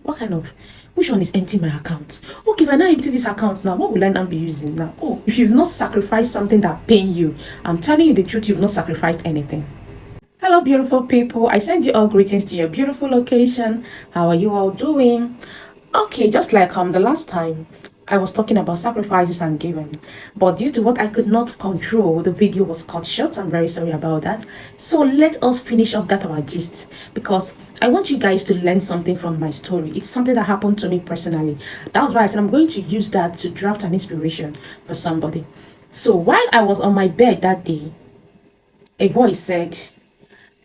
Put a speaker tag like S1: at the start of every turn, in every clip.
S1: What kind of, which one is empty my account? Okay, if I now empty this account now, what will I now be using now? Oh, if you've not sacrificed something that pain you, I'm telling you the truth, you've not sacrificed anything. Hello, beautiful people. I send you all greetings to your beautiful location. How are you all doing? Okay, just like the last time I was talking about sacrifices and giving, but due to what I could not control, the video was cut short. I'm very sorry about that. So let us finish up that our gist, because I want you guys to learn something from my story. It's something that happened to me personally. That was why I said I'm going to use that to draft an inspiration for somebody. So while I was on my bed that day, a voice said,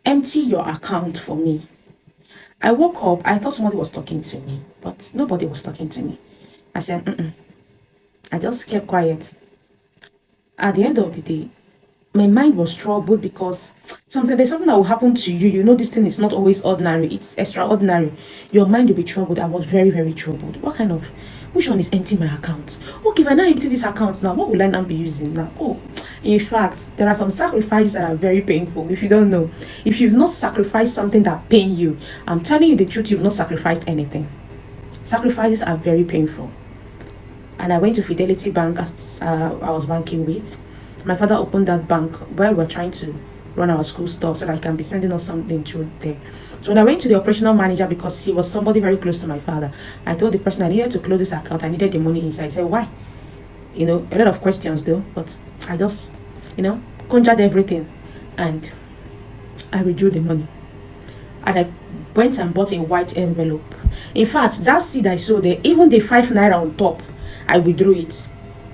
S1: "Empty your account for me." I woke up, I thought somebody was talking to me, but nobody was talking to me. I said, I just kept quiet. At the end of the day, my mind was troubled because there's something that will happen to you. You know, this thing is not always ordinary, it's extraordinary. Your mind will be troubled. I was very, very troubled. What kind of, which one is empty my account? Okay, if I now empty this account now, what will I now be using now? Oh, in fact, there are some sacrifices that are very painful. If you don't know, if you've not sacrificed something that pain you, I'm telling you the truth, you've not sacrificed anything. Sacrifices are very painful. And I went to Fidelity Bank as I was banking with. My father opened that bank while we were trying to run our school stuff so that I can be sending us something through there. So when I went to the operational manager, because he was somebody very close to my father, I told the person I needed to close this account. I needed the money inside. He said, why? You know, a lot of questions though, but I just, conjured everything and I withdrew the money. And I went and bought a white envelope. In fact, that seed I saw there, even the 5 naira on top, I withdrew it.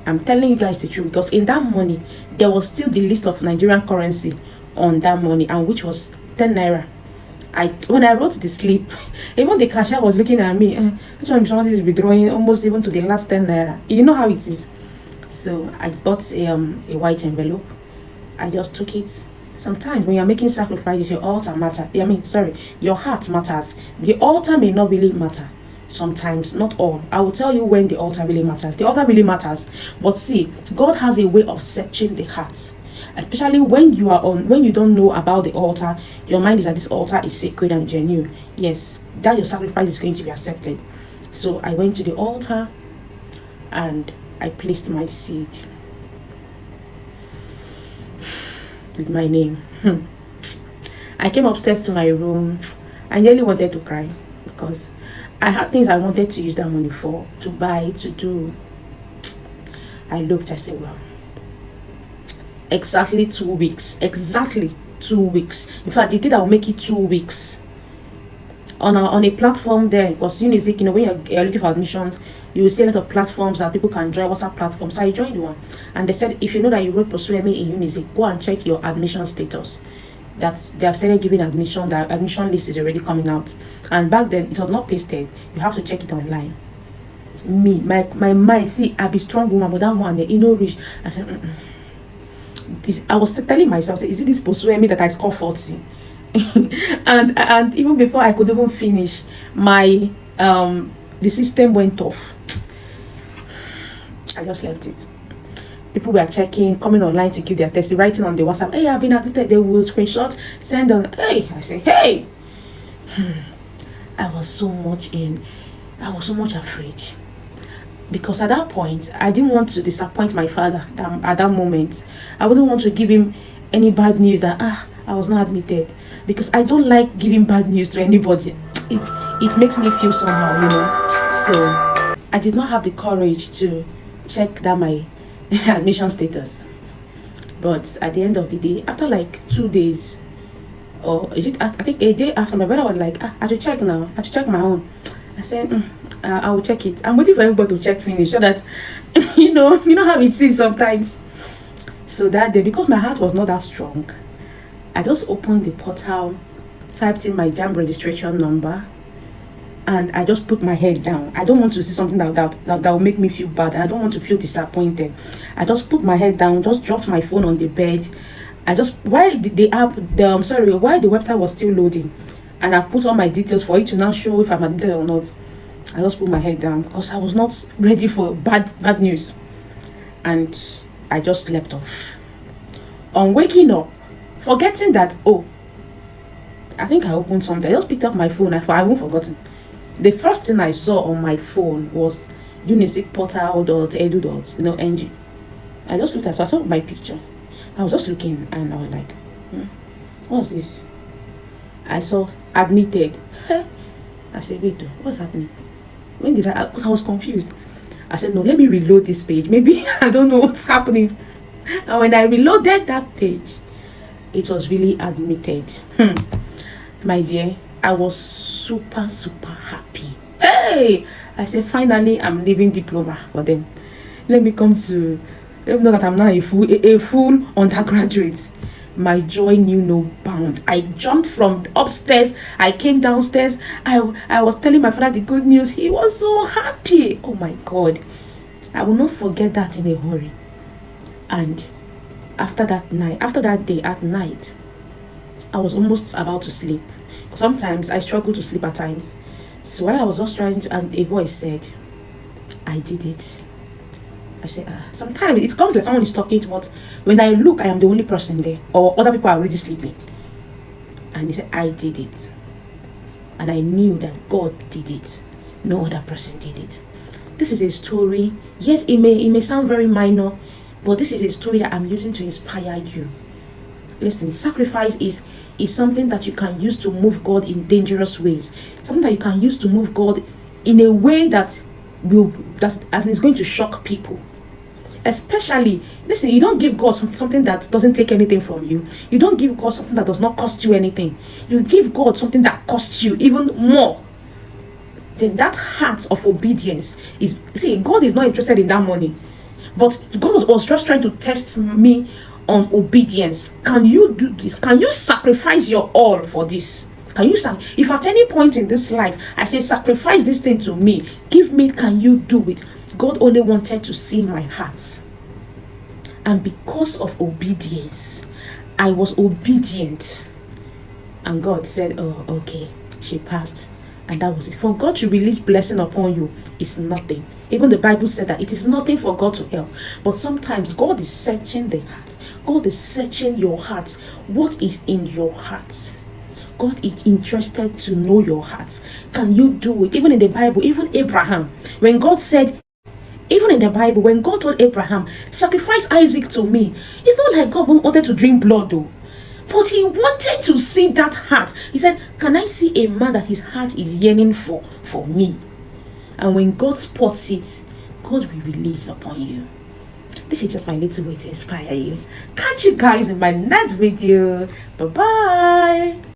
S1: I'm telling you guys the truth, because in that money, there was still the list of Nigerian currency on that money, and which was 10 naira. When I wrote the slip, even the cashier was looking at me. Somebody is withdrawing almost even to the last 10 naira. You know how it is. So I bought a white envelope. I just took it. Sometimes when you're making sacrifices, your altar matter. Your heart matters. The altar may not really matter. Sometimes, not all. I will tell you when the altar really matters. The altar really matters. But see, God has a way of searching the heart. Especially when you don't know about the altar, your mind is that this altar is sacred and genuine. Yes, that your sacrifice is going to be accepted. So I went to the altar and I placed my seed with my name. I came upstairs to my room. I nearly wanted to cry because I had things I wanted to use that money for, to buy, to do. I looked, I said, well, exactly 2 weeks. Exactly 2 weeks. In fact, the day that will make it 2 weeks. On a platform there, because Unizik, when you're looking for admissions, you will see a lot of platforms that people can join, WhatsApp platforms. So I joined one. And they said, if you know that you wrote Pursue Me in Unizik, go and check your admission status. That they have started giving admission, the admission list is already coming out. And back then it was not pasted, you have to check it online. My mind, see, I be strong woman, but that one there, reach. I said, this, I was telling myself, is it this Pursue Me that I score 40? and even before I could even finish, my the system went off. I just left it. People were checking, coming online to give their test, writing on the WhatsApp, hey, I've been admitted. They will screenshot, send on, hey. I say, hey. I was so much afraid. Because at that point, I didn't want to disappoint my father at that moment. I wouldn't want to give him any bad news that, I was not admitted. Because I don't like giving bad news to anybody. It makes me feel somehow, So, I did not have the courage to check that my admission status. But at the end of the day, after like 2 days, or is it, I think a day after, my brother was like, I should check now, I should check my own. I said, I will check it. I'm waiting for everybody to check finish so that you know how it is sometimes. So that day, because my heart was not that strong, I just opened the portal, typed in my JAMB registration number, and I just put my head down. I don't want to see something that will make me feel bad, and I don't want to feel disappointed. I just put my head down, just dropped my phone on the bed. While the website was still loading, and I put all my details for it to now show if I'm admitted or not. I just put my head down because I was not ready for bad news, and I just slept off. On waking up, forgetting that, I think I opened something. I just picked up my phone. I haven't forgotten. The first thing I saw on my phone was unisicportal.edu.ng. I just looked at, so I saw my picture. I was just looking and I was like, what's this? I saw admitted. I said, wait, what's happening? When did I was confused. I said, no, let me reload this page. Maybe I don't know what's happening. And when I reloaded that page, it was really admitted. My dear, I was super happy. Hey, I said, finally I'm leaving diploma for them. Let me know that I'm now a full undergraduate. My joy knew no bound. I jumped from upstairs. I came downstairs. I was telling my father the good news. He was so happy. Oh my God. I will not forget that in a hurry. And after that day at night, I was almost about to sleep. Sometimes I struggle to sleep at times. So while I was just trying to, and a voice said, I did it. I said, sometimes it comes like someone is talking, but when I look, I am the only person there, or other people are already sleeping. And he said, I did it. And I knew that God did it. No other person did it. This is a story. Yes, it may sound very minor, but this is a story that I'm using to inspire you. Listen, sacrifice is something that you can use to move God in dangerous ways. Something that you can use to move God in a way that is going to shock people. Especially, listen, you don't give God something that doesn't take anything from you. You don't give God something that does not cost you anything. You give God something that costs you even more. Then that heart of obedience God is not interested in that money. But God was just trying to test me on obedience. Can you do this? Can you sacrifice your all for this? If at any point in this life I say sacrifice this thing to me, give me, can you do it? God only wanted to see my heart. And because of obedience, I was obedient. And God said, oh, okay, she passed. And that was it. For God to release blessing upon you is nothing. Even the Bible said that it is nothing for God to help. But sometimes God is searching the heart. God is searching your heart. What is in your heart? God is interested to know your heart. Can you do it? Even in the Bible, even Abraham, when God told Abraham, sacrifice Isaac to me, it's not like God wanted to drink blood though. But he wanted to see that heart. He said, can I see a man that his heart is yearning for me? And when God spots it, God will release upon you. This is just my little way to inspire you. Catch you guys in my next video. Bye-bye.